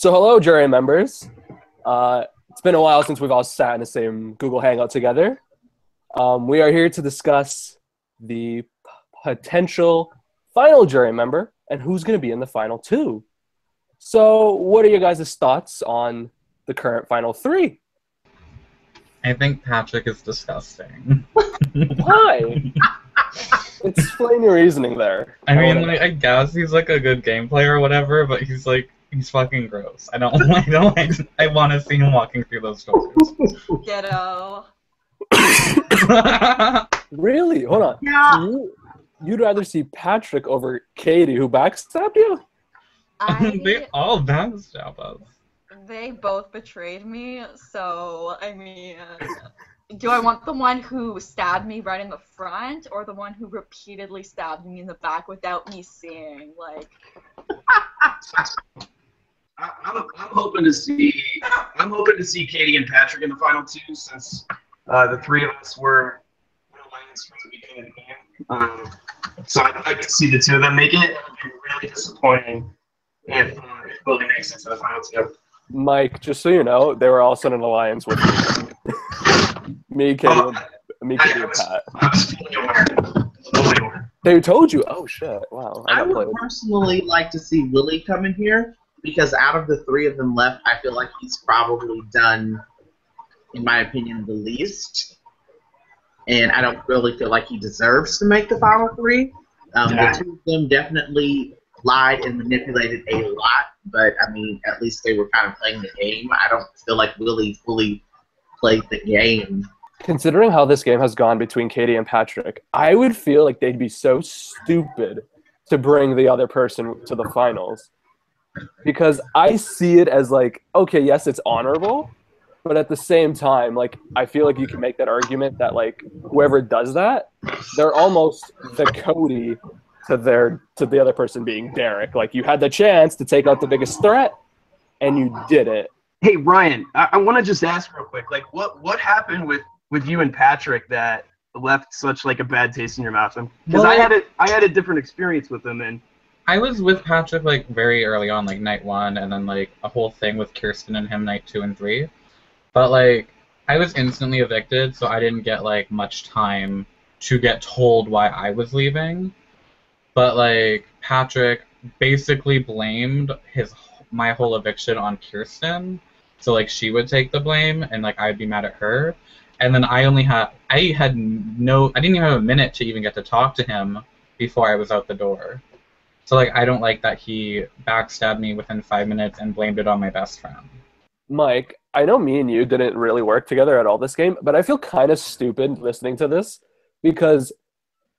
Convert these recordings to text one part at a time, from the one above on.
So hello, jury members. It's been a while since we've all sat in the same Google Hangout together. We are here to discuss the potential final jury member and who's going to be in the final two. So what are your guys' thoughts on the current final three? I think Patrick is disgusting. Why? Explain your reasoning there. I guess he's like a good game player or whatever, but he's fucking gross. I want to see him walking through those doors. Ghetto. Really? Hold on. Yeah. So you'd rather see Patrick over Katie, who backstabbed you? They all backstab us. They both betrayed me, so, I mean, do I want the one who stabbed me right in the front, or the one who repeatedly stabbed me in the back without me seeing? Like, I'm hoping to see Katie and Patrick in the final two, since the three of us were alliance from the beginning of the game. So I could see the two of them make it. It would be really disappointing if Billy makes it to the final two. Mike, just so you know, they were also in an alliance with me, Katie, and Pat. I was fully aware. They told you? Oh, shit. Wow. I would personally like to see Willie come in here, because out of the three of them left, I feel like he's probably done, in my opinion, the least. And I don't really feel like he deserves to make the final three. The two of them definitely lied and manipulated a lot, but I mean, at least they were kind of playing the game. I don't feel like Willie fully played the game. Considering how this game has gone between Katie and Patrick, I would feel like they'd be so stupid to bring the other person to the finals. Because I see it as like, okay, yes, it's honorable, but at the same time, like, I feel like you can make that argument that, like, whoever does that, they're almost the Cody to the other person being Derek. Like, you had the chance to take out the biggest threat, and you did it. Hey, Ryan, I want to just ask real quick, like, what happened with you and Patrick that left such like a bad taste in your mouth? Because I had a different experience with him, and I was with Patrick like very early on, like night 1, and then like a whole thing with Kirsten and him night 2 and 3. But like I was instantly evicted, so I didn't get like much time to get told why I was leaving. But like Patrick basically blamed my whole eviction on Kirsten, so like she would take the blame and like I'd be mad at her. And then I didn't even have a minute to even get to talk to him before I was out the door. So like I don't like that he backstabbed me within 5 minutes and blamed it on my best friend. Mike, I know me and you didn't really work together at all this game, but I feel kind of stupid listening to this because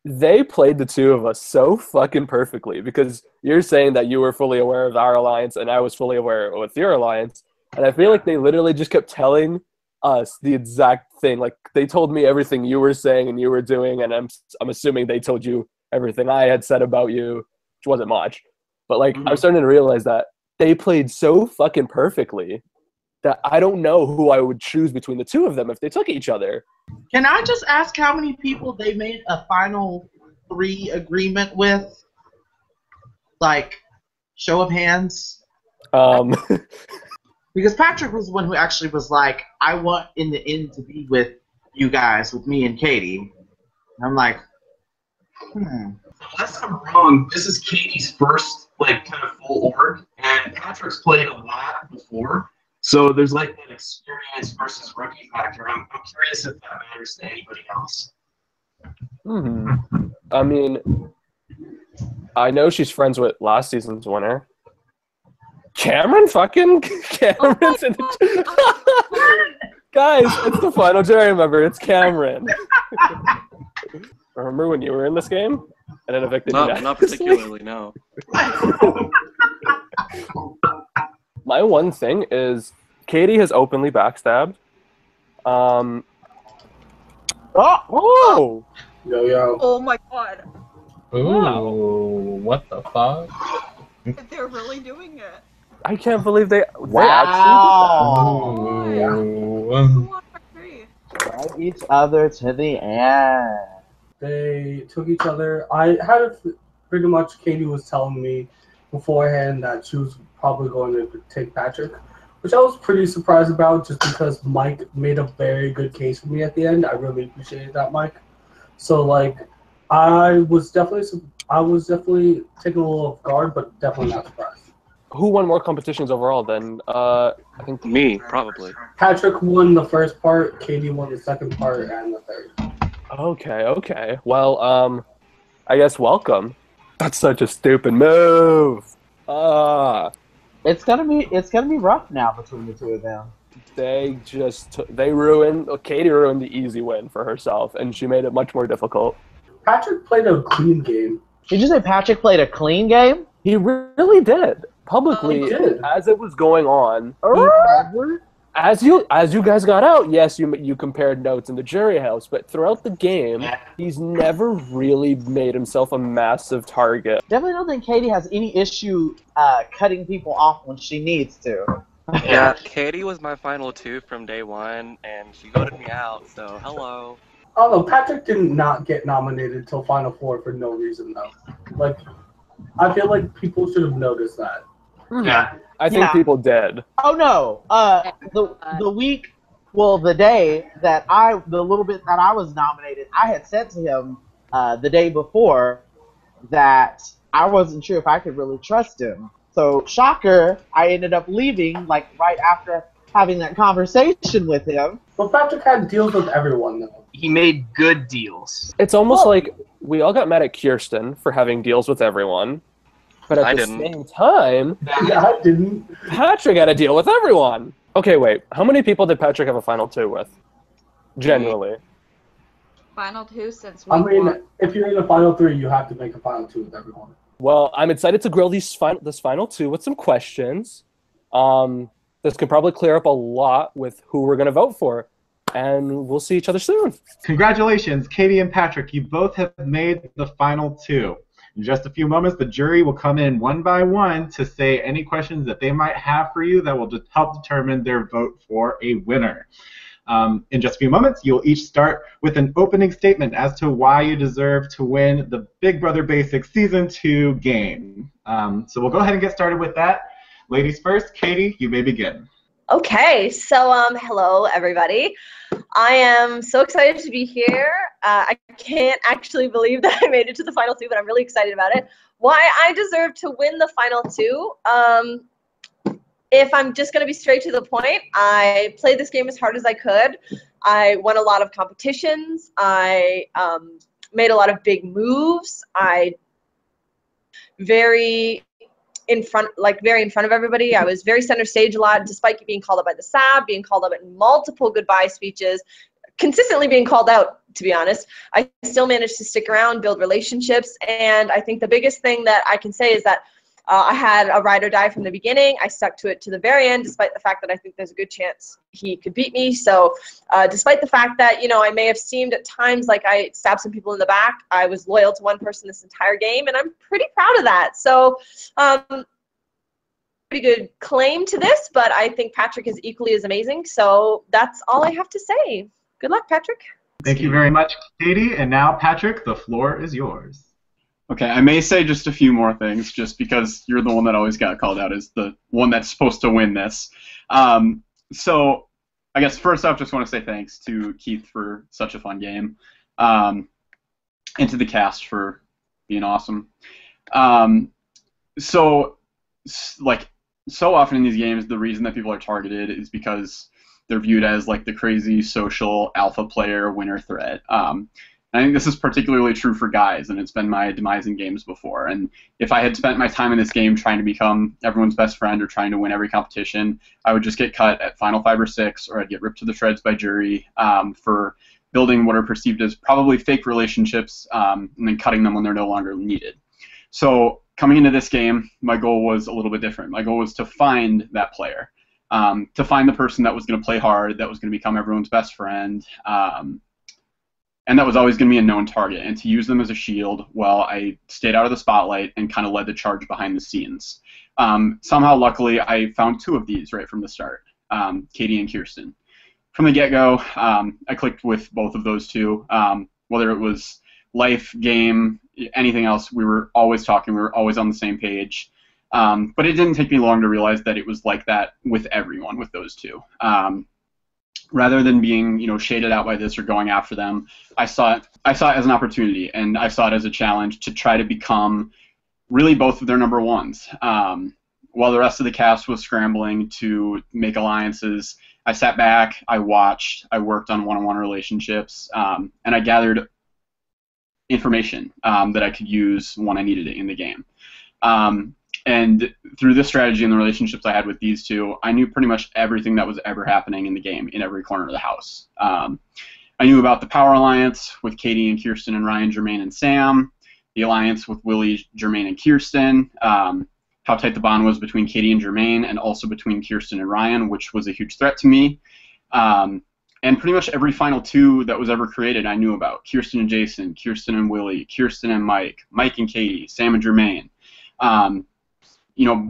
they played the two of us so fucking perfectly, because you're saying that you were fully aware of our alliance and I was fully aware with your alliance, and I feel like they literally just kept telling us the exact thing. Like, they told me everything you were saying and you were doing, and I'm assuming they told you everything I had said about you, which wasn't much. But like, I'm starting to realize that they played so fucking perfectly that I don't know who I would choose between the two of them if they took each other. Can I just ask how many people they made a final three agreement with? Like, show of hands? Because Patrick was the one who actually was like, I want in the end to be with you guys, with me and Katie. And I'm like, Unless I'm wrong, this is Katie's first like kind of full org, and Patrick's played a lot before. So there's like that experience versus rookie factor. I'm curious if that matters to anybody else. I mean, I know she's friends with last season's winner. Cameron's in the Guys, it's the final jury member. It's Cameron. Remember when you were in this game and then evicted you? Not particularly, no. My one thing is Katie has openly backstabbed. Oh! oh my god. Ooh, Wow. What the fuck? They're really doing it. I can't believe they actually did Ooh. Drive each other to the end. They took each other. I had pretty much, Katie was telling me beforehand that she was probably going to take Patrick, which I was pretty surprised about just because Mike made a very good case for me at the end. I really appreciated that, Mike. So, like, I was definitely taking a little off guard, but definitely not surprised. Who won more competitions overall then? I think Me, probably. Patrick won the first part, Katie won the second part, and the third. Okay. Well, I guess welcome. That's such a stupid move. It's gonna be rough now between the two of them. Katie ruined the easy win for herself, and she made it much more difficult. Patrick played a clean game. Did you say Patrick played a clean game? He really did. Publicly, He did. as it was going on, as you guys got out, yes, you compared notes in the jury house, but throughout the game, he's never really made himself a massive target. Definitely don't think Katie has any issue cutting people off when she needs to. Yeah, Katie was my final 2 from day 1, and she voted me out, so hello. Oh no, Patrick did not get nominated till Final Four for no reason though. Like, I feel like people should have noticed that. Yeah. I think people did. Oh no, the day that the little bit that I was nominated, I had said to him the day before that I wasn't sure if I could really trust him. So, shocker, I ended up leaving like right after having that conversation with him. But Patrick had deals with everyone though. He made good deals. It's almost like we all got mad at Kirsten for having deals with everyone, but at I the didn't. same time, Yeah, I didn't. Patrick had a deal with everyone. Okay, wait. How many people did Patrick have a final 2 with? Generally. Final 2 since we I mean, won. if you're in the Final 3, you have to make a Final 2 with everyone. Well, I'm excited to grill this final 2 with some questions. This could probably clear up a lot with who we're going to vote for. And we'll see each other soon. Congratulations, Katie and Patrick. You both have made the final 2. In just a few moments, the jury will come in one by one to say any questions that they might have for you that will just help determine their vote for a winner. In just a few moments, you'll each start with an opening statement as to why you deserve to win the Big Brother Basics Season 2 game. So we'll go ahead and get started with that. Ladies first, Katie, you may begin. Okay, so hello everybody. I am so excited to be here. I can't actually believe that I made it to the final 2, but I'm really excited about it. Why I deserve to win the final 2? If I'm just going to be straight to the point, I played this game as hard as I could. I won a lot of competitions. I made a lot of big moves. I very in front of everybody. I was very center stage a lot, despite being called up by the SAB, being called up at multiple goodbye speeches, consistently being called out, to be honest. I still managed to stick around, build relationships, and I think the biggest thing that I can say is that I had a ride or die from the beginning. I stuck to it to the very end, despite the fact that I think there's a good chance he could beat me. So despite the fact that, I may have seemed at times like I stabbed some people in the back, I was loyal to one person this entire game, and I'm pretty proud of that. So pretty good claim to this, but I think Patrick is equally as amazing. So that's all I have to say. Good luck, Patrick. Thank you very much, Katie. And now, Patrick, the floor is yours. Okay, I may say just a few more things, just because you're the one that always got called out as the one that's supposed to win this. So I guess first off, just want to say thanks to Keith for such a fun game, and to the cast for being awesome. So often in these games, the reason that people are targeted is because they're viewed as like the crazy social alpha player winner threat. I think this is particularly true for guys, and it's been my demise in games before. And if I had spent my time in this game trying to become everyone's best friend or trying to win every competition, I would just get cut at Final 5 or 6, or I'd get ripped to the shreds by jury for building what are perceived as probably fake relationships, and then cutting them when they're no longer needed. So coming into this game, my goal was a little bit different. My goal was to find that player, to find the person that was going to play hard, that was going to become everyone's best friend, and that was always going to be a known target, and to use them as a shield while I stayed out of the spotlight and kind of led the charge behind the scenes. Somehow, luckily, I found 2 of these right from the start, Katie and Kirsten. From the get-go, I clicked with both of those 2. Whether it was life, game, anything else, we were always talking, we were always on the same page. But it didn't take me long to realize that it was like that with everyone with those two. Rather than being, shaded out by this or going after them, I saw it as an opportunity, and I saw it as a challenge to try to become really both of their number ones. While the rest of the cast was scrambling to make alliances, I sat back, I watched, I worked on one-on-one relationships, and I gathered information that I could use when I needed it in the game. And through this strategy and the relationships I had with these two, I knew pretty much everything that was ever happening in the game in every corner of the house. I knew about the Power Alliance with Katie and Kirsten and Ryan, Jermaine and Sam, the alliance with Willie, Jermaine and Kirsten, how tight the bond was between Katie and Jermaine, and also between Kirsten and Ryan, which was a huge threat to me. And pretty much every Final Two that was ever created I knew about. Kirsten and Jason, Kirsten and Willie, Kirsten and Mike, Mike and Katie, Sam and Jermaine.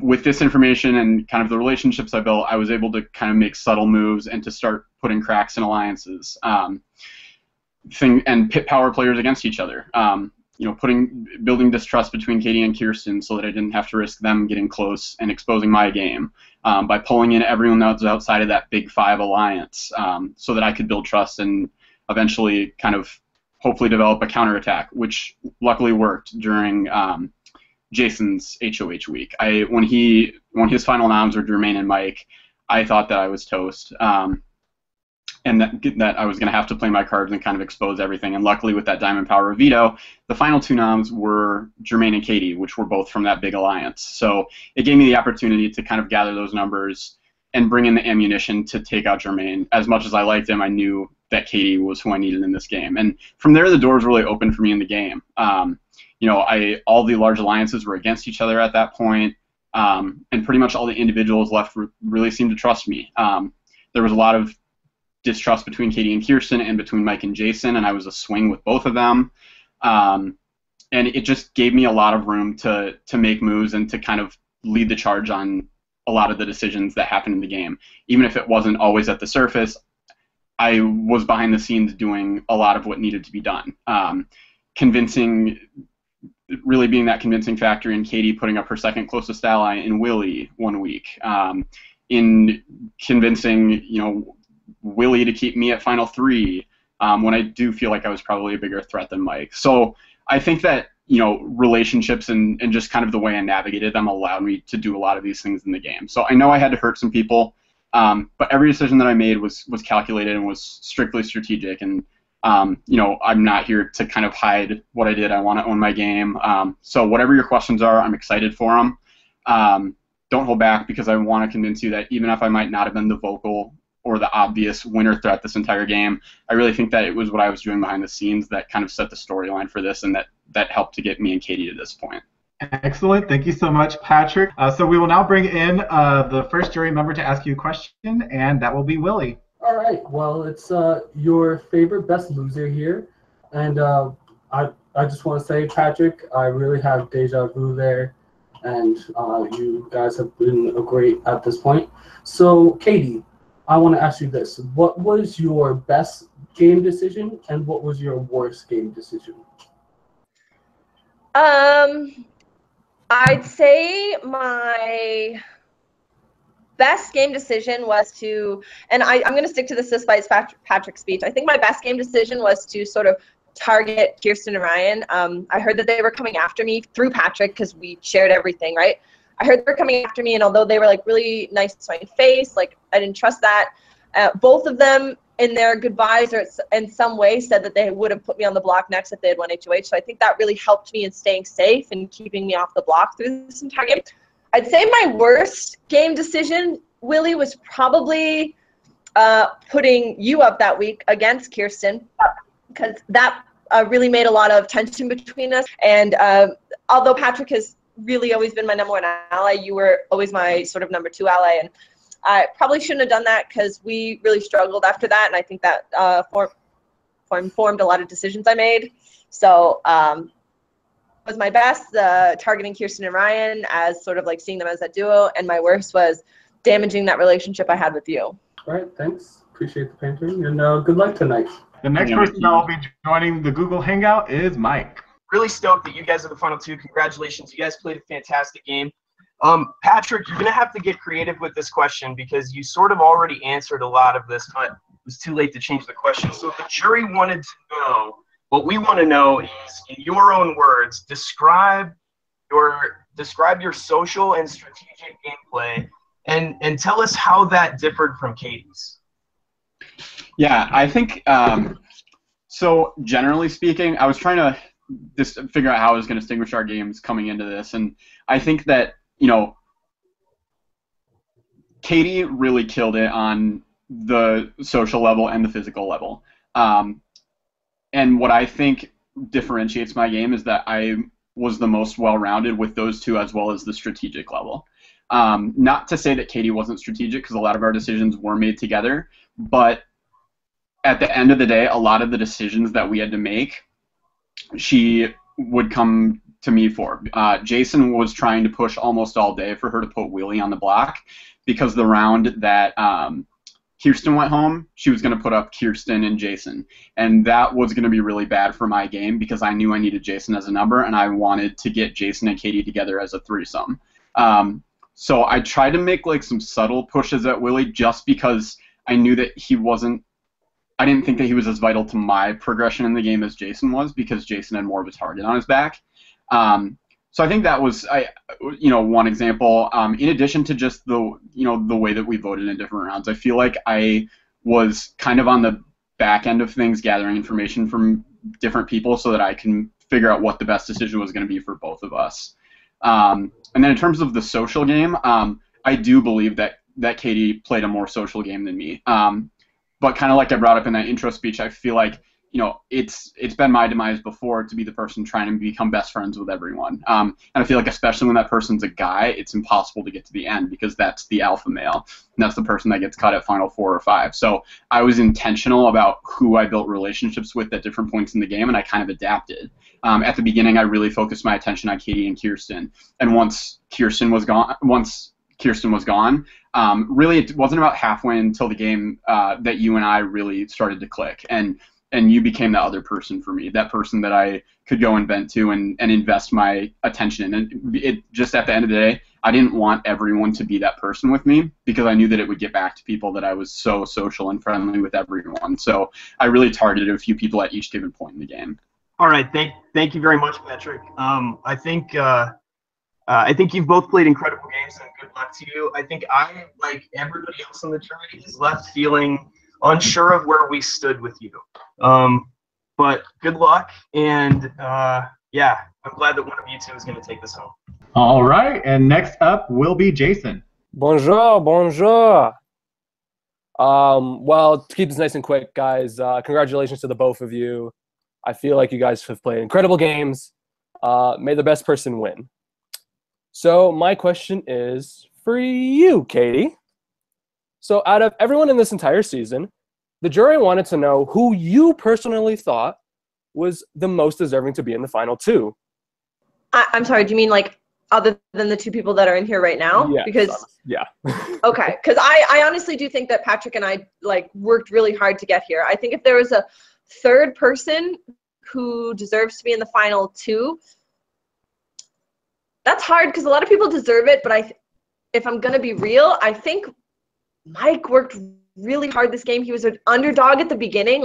With this information and kind of the relationships I built, I was able to kind of make subtle moves and to start putting cracks in alliances, and pit power players against each other. Building distrust between Katie and Kirsten so that I didn't have to risk them getting close and exposing my game, by pulling in everyone that was outside of that Big Five alliance, so that I could build trust and eventually kind of hopefully develop a counterattack, which luckily worked during Jason's HOH week. When his final noms were Jermaine and Mike, I thought that I was toast, and that I was going to have to play my cards and kind of expose everything. And luckily, with that Diamond Power of Veto, the final two noms were Jermaine and Katie, which were both from that big alliance. So it gave me the opportunity to kind of gather those numbers and bring in the ammunition to take out Jermaine. As much as I liked him, I knew that Katie was who I needed in this game. And from there, the doors really opened for me in the game. All the large alliances were against each other at that point, and pretty much all the individuals left really seemed to trust me. There was a lot of distrust between Katie and Kirsten and between Mike and Jason, and I was a swing with both of them. And it just gave me a lot of room to make moves and to kind of lead the charge on a lot of the decisions that happened in the game. Even if it wasn't always at the surface, I was behind the scenes doing a lot of what needed to be done. Really being that convincing factor in Katie putting up her second closest ally in Willie one week, in convincing Willie to keep me at Final Three, when I do feel like I was probably a bigger threat than Mike. So I think that relationships and just kind of the way I navigated them allowed me to do a lot of these things in the game. So I know I had to hurt some people, but every decision that I made was calculated and was strictly strategic. And I'm not here to kind of hide what I did. I want to own my game. So whatever your questions are, I'm excited for them. Don't hold back, because I want to convince you that even if I might not have been the vocal or the obvious winner threat this entire game, I really think that it was what I was doing behind the scenes that kind of set the storyline for this, and that helped to get me and Katie to this point. Excellent. Thank you so much, Patrick. So we will now bring in the first jury member to ask you a question, and that will be Willie. All right. Well, it's your favorite best loser here, and I just want to say, Patrick, I really have deja vu there, and you guys have been great at this point. So, Katie, I want to ask you this: what was your best game decision, and what was your worst game decision? I'd say my best game decision was to, and I'm going to stick to this despite Patrick's speech. I think my best game decision was to sort of target Kirsten and Ryan. I heard that they were coming after me through Patrick because we shared everything, right? I heard they were coming after me, and although they were like really nice to my face, like I didn't trust that. Both of them in their goodbyes or in some way said that they would have put me on the block next if they had won HOH. So I think that really helped me in staying safe and keeping me off the block through this entire game. I'd say my worst game decision, Willie, was probably putting you up that week against Kirsten, because that really made a lot of tension between us. And although Patrick has really always been my number one ally, you were always my sort of number two ally. And I probably shouldn't have done that because we really struggled after that. And I think that informed a lot of decisions I made. So was my best targeting Kirsten and Ryan as sort of like seeing them as a duo, and my worst was damaging that relationship I had with you. All right, thanks. Appreciate the pampering, and good luck tonight. The next person that will be joining the Google Hangout is Mike. Really stoked that you guys are the final two. Congratulations. You guys played a fantastic game. Patrick, you're gonna have to get creative with this question because you sort of already answered a lot of this, but it was too late to change the question. So if the jury wanted to know, what we want to know is, in your own words, describe your social and strategic gameplay, and tell us how that differed from Katie's. Yeah, I think so. Generally speaking, I was trying to just figure out how I was going to distinguish our games coming into this, and I think that Katie really killed it on the social level and the physical level. And what I think differentiates my game is that I was the most well-rounded with those two as well as the strategic level. Not to say that Katie wasn't strategic, because a lot of our decisions were made together, but at the end of the day, a lot of the decisions that we had to make, she would come to me for. Jason was trying to push almost all day for her to put Willie on the block, because the round that Kirsten went home, she was going to put up Kirsten and Jason. And that was going to be really bad for my game because I knew I needed Jason as a number, and I wanted to get Jason and Katie together as a threesome. So I tried to make like some subtle pushes at Willie just because I knew that I didn't think that he was as vital to my progression in the game as Jason was, because Jason had more of a target on his back. So I think that was one example. In addition to just the way that we voted in different rounds, I feel like I was kind of on the back end of things, gathering information from different people so that I can figure out what the best decision was going to be for both of us. And then in terms of the social game, I do believe that Katie played a more social game than me. But kind of like I brought up in that intro speech, I feel like it's been my demise before to be the person trying to become best friends with everyone. And I feel like especially when that person's a guy, it's impossible to get to the end because that's the alpha male, and that's the person that gets cut at Final 4 or 5. So I was intentional about who I built relationships with at different points in the game, and I kind of adapted. At the beginning, I really focused my attention on Katie and Kirsten, and once Kirsten was gone, really it wasn't about halfway until the game that you and I really started to click, and you became the other person for me, that person that I could go and vent to and invest my attention in. And it just at the end of the day, I didn't want everyone to be that person with me because I knew that it would get back to people that I was so social and friendly with everyone. So I really targeted a few people at each given point in the game. All right, thank you very much, Patrick. I think you've both played incredible games, and good luck to you. I think I, like everybody else on the jury, is left feeling unsure of where we stood with you. But good luck, and yeah, I'm glad that one of you two is going to take this home. All right, and next up will be Jason. Bonjour, bonjour. Well, to keep this nice and quick, guys, congratulations to the both of you. I feel like you guys have played incredible games. May the best person win. So my question is for you, Katie. So out of everyone in this entire season, the jury wanted to know who you personally thought was the most deserving to be in the final two. I'm sorry, do you mean like other than the two people that are in here right now? Yeah. Because yeah. Okay, because I honestly do think that Patrick and I worked really hard to get here. I think if there was a third person who deserves to be in the final two, that's hard because a lot of people deserve it, but if I'm going to be real, I think Mike worked really hard this game. He was an underdog at the beginning.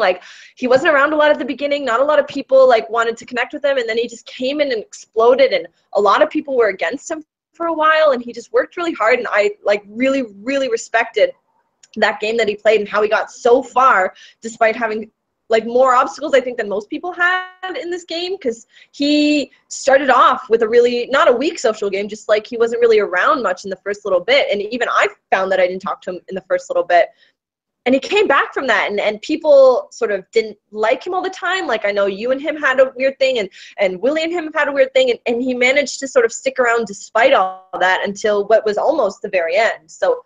He wasn't around a lot at the beginning. Not a lot of people wanted to connect with him, and then he just came in and exploded, and a lot of people were against him for a while, and he just worked really hard, and I really, really respected that game that he played and how he got so far despite having more obstacles, I think, than most people had in this game, because he started off with a really, not a weak social game, just he wasn't really around much in the first little bit. And even I found that I didn't talk to him in the first little bit. And he came back from that, and people sort of didn't like him all the time. I know you and him had a weird thing, and Willie and him have had a weird thing, and he managed to sort of stick around despite all that until what was almost the very end. So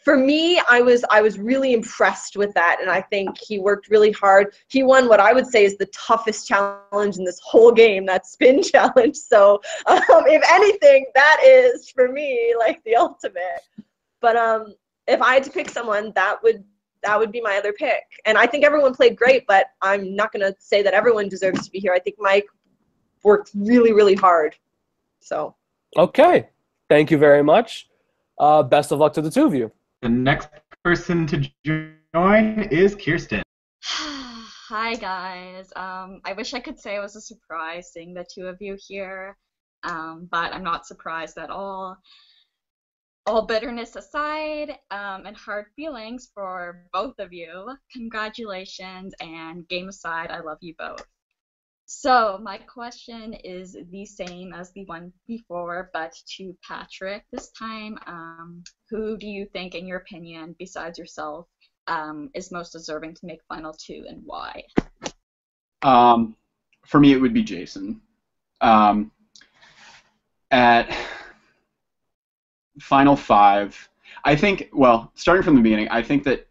for me, I was really impressed with that, and I think he worked really hard. He won what I would say is the toughest challenge in this whole game, that spin challenge. So if anything, that is, for me, the ultimate. But if I had to pick someone, that would be my other pick. And I think everyone played great, but I'm not going to say that everyone deserves to be here. I think Mike worked really, really hard. So. Okay. Thank you very much. Best of luck to the two of you. The next person to join is Kirsten. Hi guys. I wish I could say it was a surprise seeing the two of you here, but I'm not surprised at all. All bitterness aside, and hard feelings for both of you, congratulations, and game aside, I love you both. So my question is the same as the one before, but to Patrick this time. Who do you think, in your opinion, besides yourself, is most deserving to make Final Two, and why? For me, it would be Jason. At Final 5, I think, well, starting from the beginning, I think that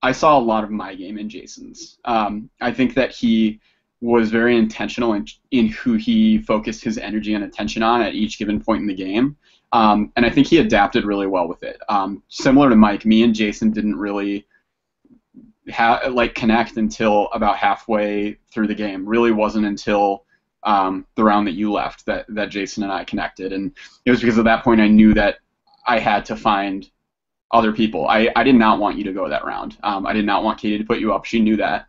I saw a lot of my game in Jason's. I think that he was very intentional in who he focused his energy and attention on at each given point in the game. And I think he adapted really well with it. Similar to Mike, me and Jason didn't really connect until about halfway through the game. Really wasn't until the round that you left that Jason and I connected. And it was because at that point I knew that I had to find other people. I did not want you to go that round. I did not want Katie to put you up. She knew that.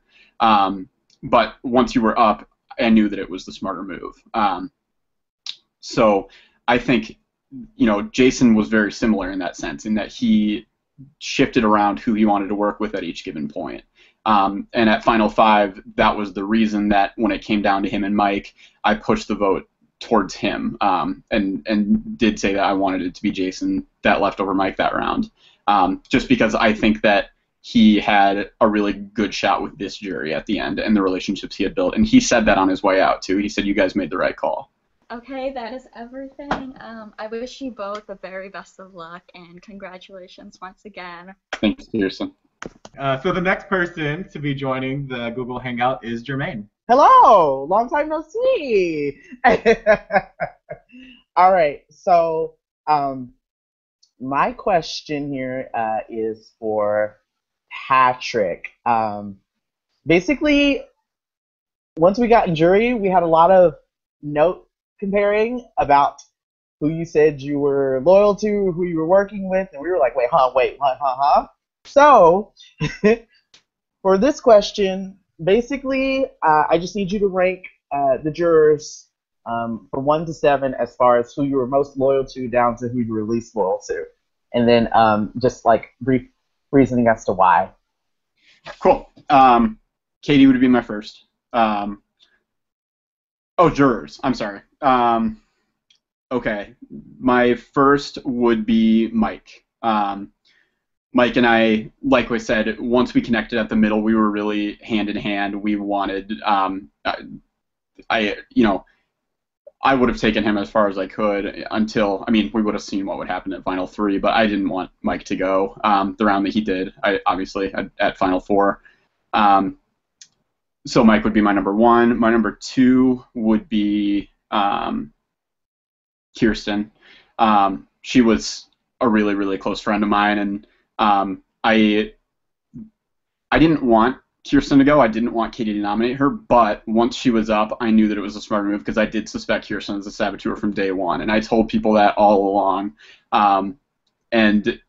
But once you were up, I knew that it was the smarter move. So I think, Jason was very similar in that sense, in that he shifted around who he wanted to work with at each given point. And at Final 5, that was the reason that when it came down to him and Mike, I pushed the vote towards him, and did say that I wanted it to be Jason that left over Mike that round, just because I think that he had a really good shot with this jury at the end and the relationships he had built. And he said that on his way out, too. He said, you guys made the right call. Okay, that is everything. I wish you both the very best of luck, and congratulations once again. Thanks, Kirsten. So the next person to be joining the Google Hangout is Jermaine. Hello! Long time no see! All right, so my question here is for Patrick. Basically, once we got in jury, we had a lot of note comparing about who you said you were loyal to, who you were working with, and we were like, wait, huh? So, for this question, basically, I just need you to rank the jurors from 1 to 7 as far as who you were most loyal to down to who you were least loyal to. And then just like brief reasoning as to why. Cool. Katie would be my first. Jurors. I'm sorry. Okay. My first would be Mike. Mike and I, like I said, once we connected at the middle, we were really hand in hand. We wanted, I would have taken him as far as I could until, we would have seen what would happen at Final 3, but I didn't want Mike to go the round that he did, obviously, at Final 4. So Mike would be my number 1. My number 2 would be Kirsten. She was a really, really close friend of mine, and I didn't want Kirsten to go. I didn't want Katie to nominate her, but once she was up, I knew that it was a smart move because I did suspect Kirsten as a saboteur from day one, and I told people that all along, and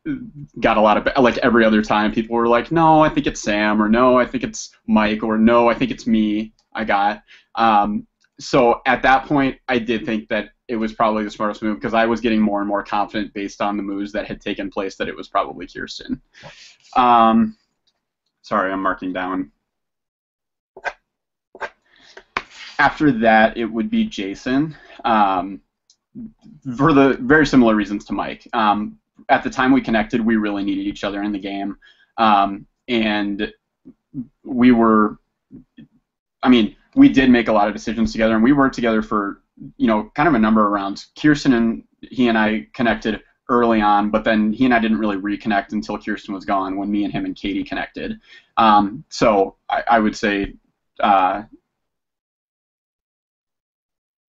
got a lot of, like every other time, people were like, no, I think it's Sam, or no, I think it's Mike, or no, I think it's me. So at that point, I did think that it was probably the smartest move because I was getting more and more confident based on the moves that had taken place that it was probably Kirsten. Sorry, I'm marking down. After that, it would be Jason, for the very similar reasons to Mike. At the time we connected, we really needed each other in the game, and we were, we did make a lot of decisions together, and we worked together for, kind of a number of rounds. Kirsten and he and I connected early on, but then he and I didn't really reconnect until Kirsten was gone, when me and him and Katie connected. So I would say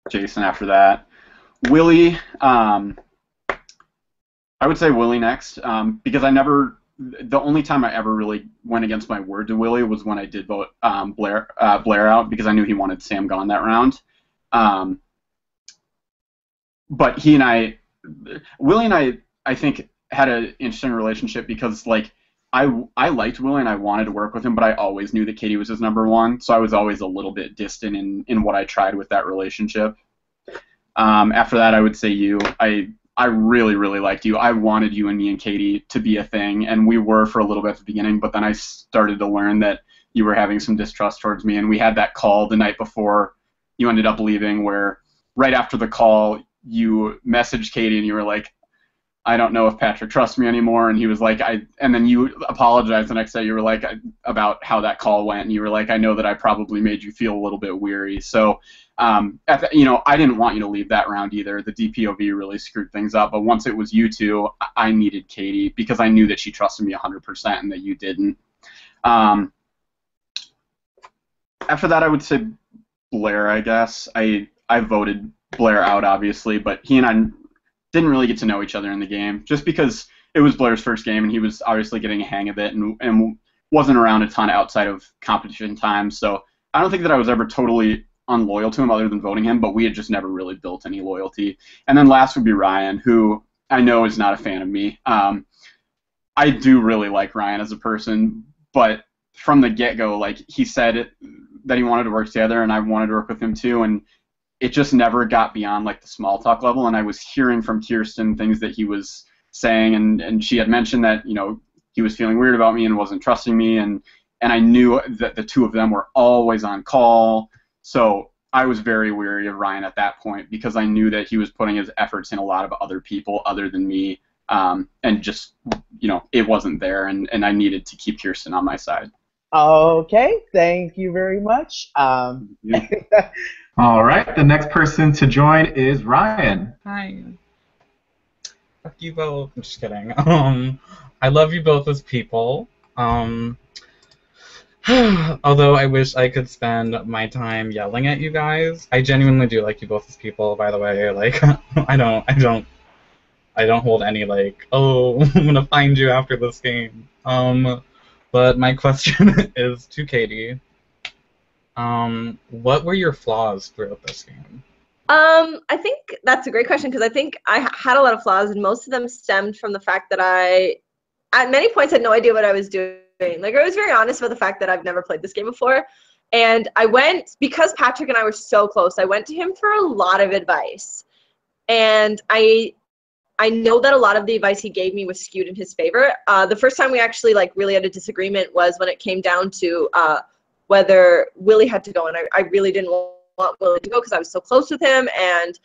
Jason after that. Willie, I would say Willie next, because the only time I ever really went against my word to Willie was when I did vote Blair out, because I knew he wanted Sam gone that round. But he and I Willie and I think had an interesting relationship because like I liked Willie and I wanted to work with him, but I always knew that Katie was his number one, so I was always a little bit distant in what I tried with that relationship. After that, I would say you. I really, really liked you. I wanted you and me and Katie to be a thing, and we were for a little bit at the beginning, but then I started to learn that you were having some distrust towards me, and we had that call the night before you ended up leaving where right after the call, you messaged Katie and you were like, I don't know if Patrick trusts me anymore, and he was like, and then you apologized the next day. You were like, about how that call went, and you were like, I know that I probably made you feel a little bit weary. So, I didn't want you to leave that round either. The DPOV really screwed things up, but once it was you two, I needed Katie because I knew that she trusted me 100% and that you didn't. After that, I would say Blair, I guess. I voted Blair out, obviously, but he and I didn't really get to know each other in the game, just because it was Blair's first game and he was obviously getting a hang of it and wasn't around a ton outside of competition time. So I don't think that I was ever totally unloyal to him other than voting him, but we had just never really built any loyalty. And then last would be Ryan, who I know is not a fan of me. I do really like Ryan as a person, but from the get-go, like, he said that he wanted to work together and I wanted to work with him too, and it just never got beyond like the small talk level. And I was hearing from Kirsten things that he was saying, and she had mentioned that, he was feeling weird about me and wasn't trusting me, and I knew that the two of them were always on call. So I was very weary of Ryan at that point because I knew that he was putting his efforts in a lot of other people other than me, and just, it wasn't there, and I needed to keep Kirsten on my side. Okay, thank you very much. Yeah. All right, the next person to join is Ryan. Hi. Fuck you both. I'm just kidding. I love you both as people. Although I wish I could spend my time yelling at you guys. I genuinely do like you both as people, by the way. Like, I don't hold any, like, oh, I'm gonna find you after this game. But my question is to Katie. What were your flaws throughout this game? I think that's a great question because I think I had a lot of flaws, and most of them stemmed from the fact that I, at many points, had no idea what I was doing. Like, I was very honest about the fact that I've never played this game before, and I went, because Patrick and I were so close, I went to him for a lot of advice, and I know that a lot of the advice he gave me was skewed in his favor. The first time we actually, like, really had a disagreement was when it came down to whether Willie had to go, and I really didn't want Willie to go because I was so close with him, and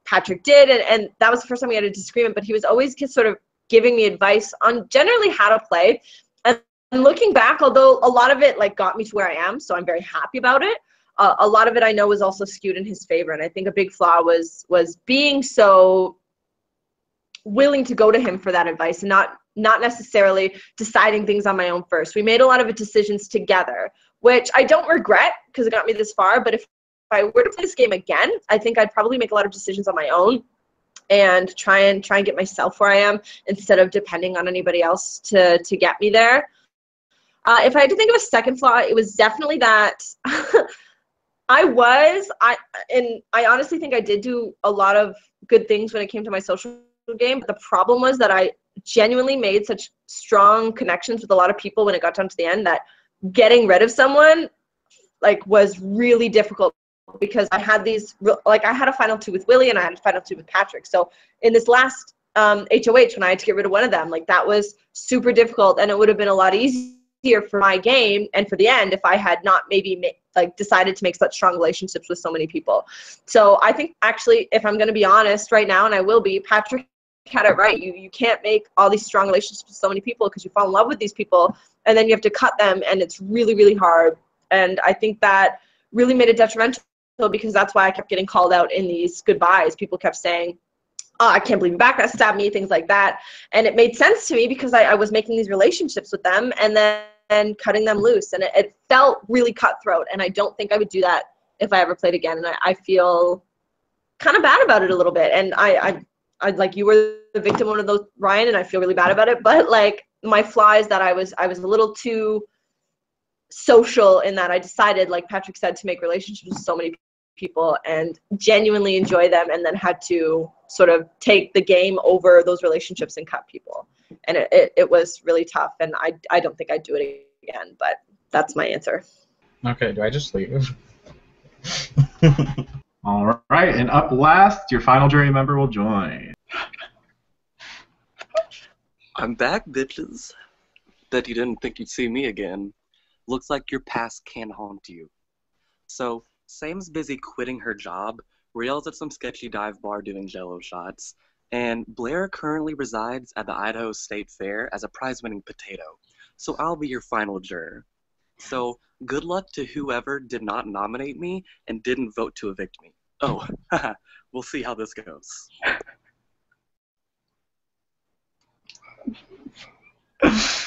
Patrick did, and that was the first time we had a disagreement, but he was always just sort of giving me advice on generally how to play. And looking back, although a lot of it, like, got me to where I am, so I'm very happy about it, a lot of it I know was also skewed in his favor, and I think a big flaw was being so willing to go to him for that advice and not necessarily deciding things on my own first. We made a lot of decisions together, which I don't regret because it got me this far, but if I were to play this game again, I think I'd probably make a lot of decisions on my own and try and get myself where I am instead of depending on anybody else to get me there. If I had to think of a second flaw, it was definitely that I honestly think I did do a lot of good things when it came to my social game. But the problem was that I genuinely made such strong connections with a lot of people when it got down to the end that getting rid of someone, like, was really difficult because I had these, like, I had a final two with Willie and I had a final two with Patrick. So in this last HOH, when I had to get rid of one of them, like, that was super difficult, and it would have been a lot easier for my game and for the end if I had not maybe decided to make such strong relationships with so many people. So I think, actually, if I'm going to be honest right now, and I will be, Patrick had it right. You can't make all these strong relationships with so many people because you fall in love with these people and then you have to cut them, and it's really, really hard. And I think that really made it detrimental because that's why I kept getting called out in these goodbyes. People kept saying, oh, I can't believe you're back, stab me, things like that. And it made sense to me because I was making these relationships with them and then cutting them loose. And it felt really cutthroat. And I don't think I would do that if I ever played again. And I feel kind of bad about it a little bit. And I like, you were the victim of one of those, Ryan, and I feel really bad about it. But, like, my flaw is that I was a little too social in that I decided, like Patrick said, to make relationships with so many people and genuinely enjoy them, and then had to sort of take the game over those relationships and cut people. And it was really tough, and I don't think I'd do it again, but that's my answer. Okay, do I just leave? All right, and up last, your final jury member will join. I'm back, bitches. Bet you didn't think you'd see me again. Looks like your past can haunt you. So, Sam's busy quitting her job, Riel's at some sketchy dive bar doing jello shots, and Blair currently resides at the Idaho State Fair as a prize-winning potato. So I'll be your final juror. So, good luck to whoever did not nominate me and didn't vote to evict me. Oh, we'll see how this goes.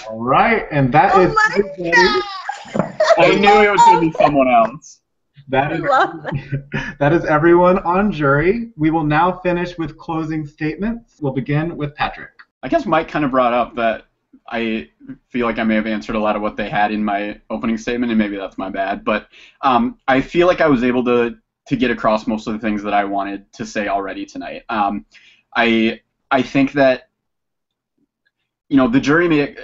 All right, and that Oh is my everybody. I knew it was going to be someone else. That I is, love that. that is everyone on jury. We will now finish with closing statements. We'll begin with Patrick. I guess Mike kind of brought up that I feel like I may have answered a lot of what they had in my opening statement, and maybe that's my bad. But I feel like I was able to get across most of the things that I wanted to say already tonight. I think that, you know, the jury made it,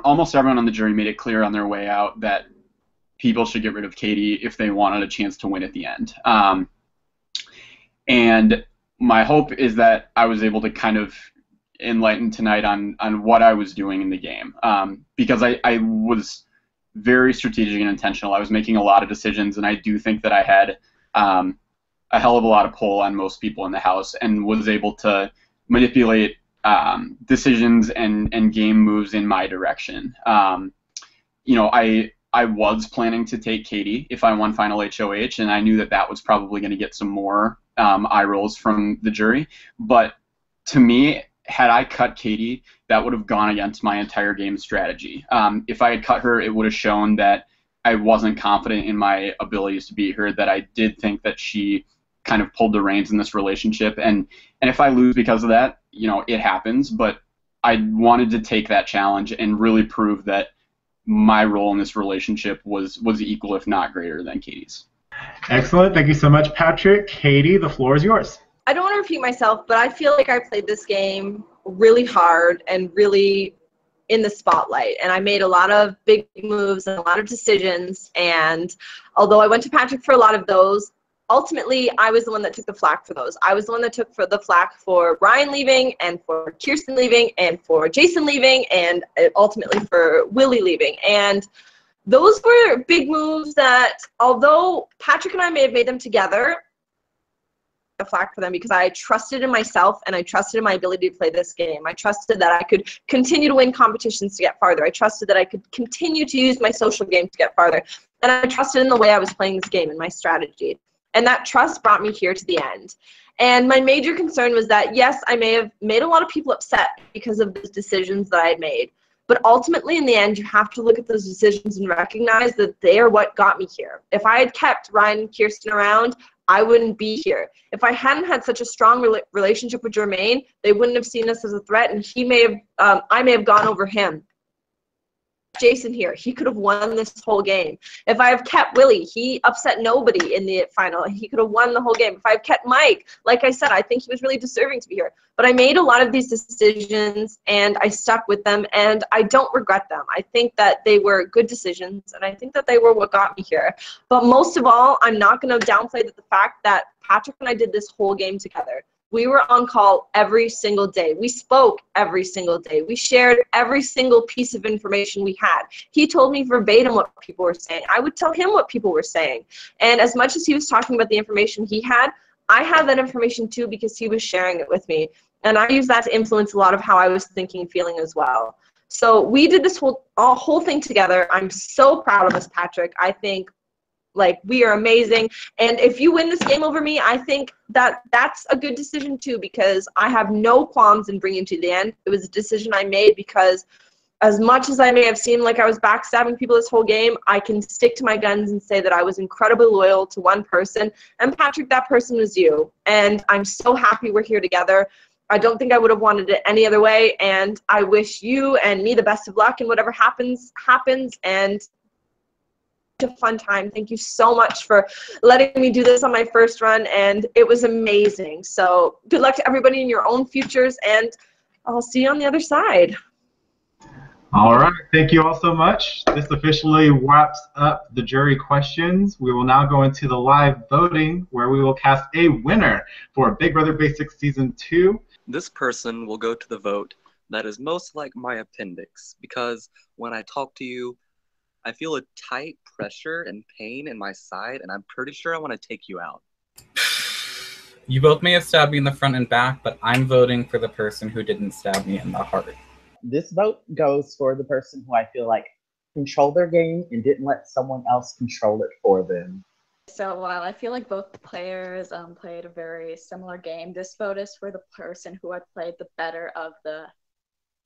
almost everyone on the jury made it clear on their way out that people should get rid of Katie if they wanted a chance to win at the end. And my hope is that I was able to kind of enlighten tonight on what I was doing in the game, because I was very strategic and intentional. I was making a lot of decisions, and I do think that I had a hell of a lot of pull on most people in the house and was able to manipulate decisions and game moves in my direction. You know, I was planning to take Katie if I won final HOH, and I knew that that was probably going to get some more eye rolls from the jury. But to me, had I cut Katie, that would have gone against my entire game strategy. If I had cut her, it would have shown that I wasn't confident in my abilities to beat her, that I did think that she kind of pulled the reins in this relationship. And if I lose because of that, you know, it happens. But I wanted to take that challenge and really prove that my role in this relationship was equal, if not greater, than Katie's. Excellent. Thank you so much, Patrick. Katie, the floor is yours. I don't want to repeat myself, but I feel like I played this game really hard and really in the spotlight. And I made a lot of big moves and a lot of decisions. And although I went to Patrick for a lot of those, ultimately I was the one that took the flack for those. I was the one that took the flack for Ryan leaving and for Kirsten leaving and for Jason leaving and ultimately for Willie leaving. And those were big moves that, although Patrick and I may have made them together, the flack for them because I trusted in myself and I trusted in my ability to play this game. I trusted that I could continue to win competitions to get farther. I trusted that I could continue to use my social game to get farther. And I trusted in the way I was playing this game and my strategy. And that trust brought me here to the end. And my major concern was that, yes, I may have made a lot of people upset because of the decisions that I had made. But ultimately, in the end, you have to look at those decisions and recognize that they are what got me here. If I had kept Ryan and Kirsten around, I wouldn't be here. If I hadn't had such a strong relationship with Jermaine, they wouldn't have seen us as a threat, and I may have gone over him. Jason here, he could have won this whole game. If I have kept Willie, he upset nobody in the final. He could have won the whole game. If I've kept Mike, like I said, I think he was really deserving to be here. But I made a lot of these decisions, and I stuck with them, and I don't regret them. I think that they were good decisions, and I think that they were what got me here. But most of all, I'm not going to downplay the fact that Patrick and I did this whole game together. We were on call every single day. We spoke every single day. We shared every single piece of information we had. He told me verbatim what people were saying. I would tell him what people were saying. And as much as he was talking about the information he had, I had that information too because he was sharing it with me. And I used that to influence a lot of how I was thinking and feeling as well. So we did this whole thing together. I'm so proud of us, Patrick. I think we are amazing. And if you win this game over me, I think that that's a good decision too, because I have no qualms in bringing you to the end. It was a decision I made because as much as I may have seemed like I was backstabbing people this whole game, I can stick to my guns and say that I was incredibly loyal to one person. And Patrick, that person was you. And I'm so happy we're here together. I don't think I would have wanted it any other way. And I wish you and me the best of luck, and whatever happens, happens. And a fun time. Thank you so much for letting me do this on my first run, and it was amazing. So good luck to everybody in your own futures, and I'll see you on the other side. All right, thank you all so much. This officially wraps up the jury questions. We will now go into the live voting, where we will cast a winner for Big Brother Basics Season 2. This person will go to the vote that is most like my appendix, because when I talk to you, I feel a tight pressure and pain in my side, and I'm pretty sure I want to take you out. You both may have stabbed me in the front and back, but I'm voting for the person who didn't stab me in the heart. This vote goes for the person who I feel like controlled their game and didn't let someone else control it for them. So while I feel like both players played a very similar game, this vote is for the person who had played the better of the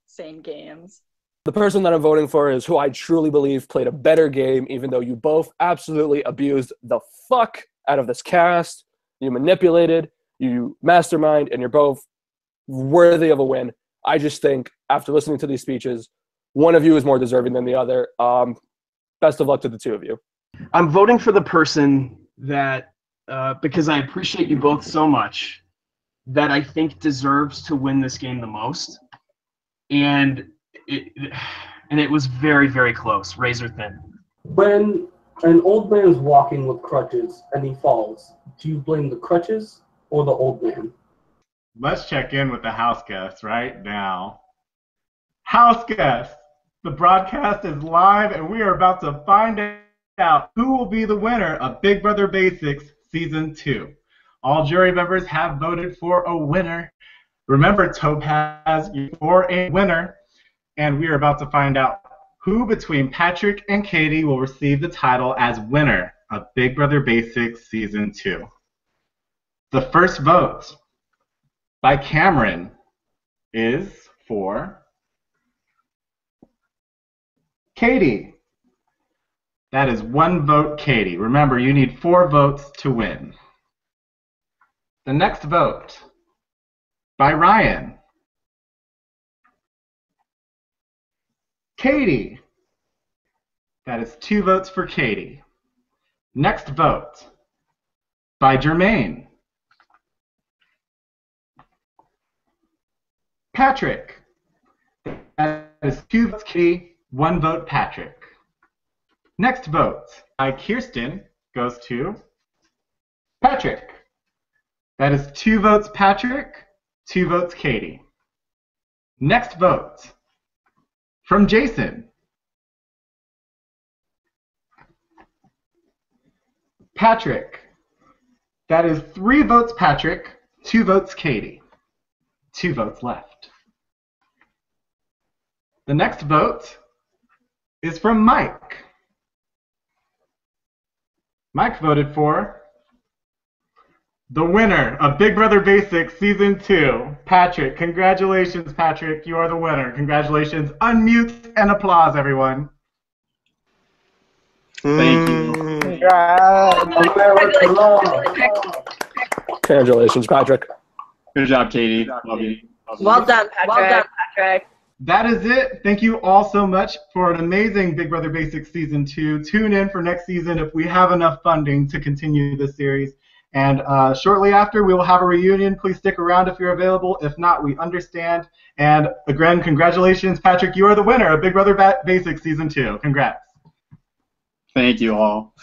same games. The person that I'm voting for is who I truly believe played a better game, even though you both absolutely abused the fuck out of this cast. You manipulated, you mastermind, and you're both worthy of a win. I just think, after listening to these speeches, one of you is more deserving than the other. Best of luck to the two of you. I'm voting for the person that, because I appreciate you both so much, that I think deserves to win this game the most. And it was very, very close, razor thin. When an old man is walking with crutches and he falls, do you blame the crutches or the old man? Let's check in with the house guests right now. House guests, the broadcast is live, and we are about to find out who will be the winner of Big Brother Basics Season 2. All jury members have voted for a winner. Remember, Topaz, for a winner, and we are about to find out who between Patrick and Katie will receive the title as winner of Big Brother Basics Season 2. The first vote by Cameron is for Katie. That is one vote, Katie. Remember, you need 4 votes to win. The next vote by Ryan. Katie. That is 2 votes for Katie. Next vote by Jermaine. Patrick. That is 2 votes Katie, 1 vote Patrick. Next vote by Kirsten goes to Patrick. That is 2 votes Patrick, 2 votes Katie. Next vote from Jason. Patrick. That is 3 votes Patrick, 2 votes Katie. 2 votes left. The next vote is from Mike. Mike voted for the winner of Big Brother Basics Season 2, Patrick. Congratulations, Patrick. You are the winner. Congratulations. Unmute and applause, everyone. Thank you. Congratulations, Patrick. Good job, Katie. Love you. Well done, Patrick. Well done, Patrick. That is it. Thank you all so much for an amazing Big Brother Basics Season 2. Tune in for next season if we have enough funding to continue this series. And shortly after, we will have a reunion. Please stick around if you're available. If not, we understand. And again, congratulations, Patrick. You are the winner of Big Brother Basics Season 2. Congrats. Thank you all.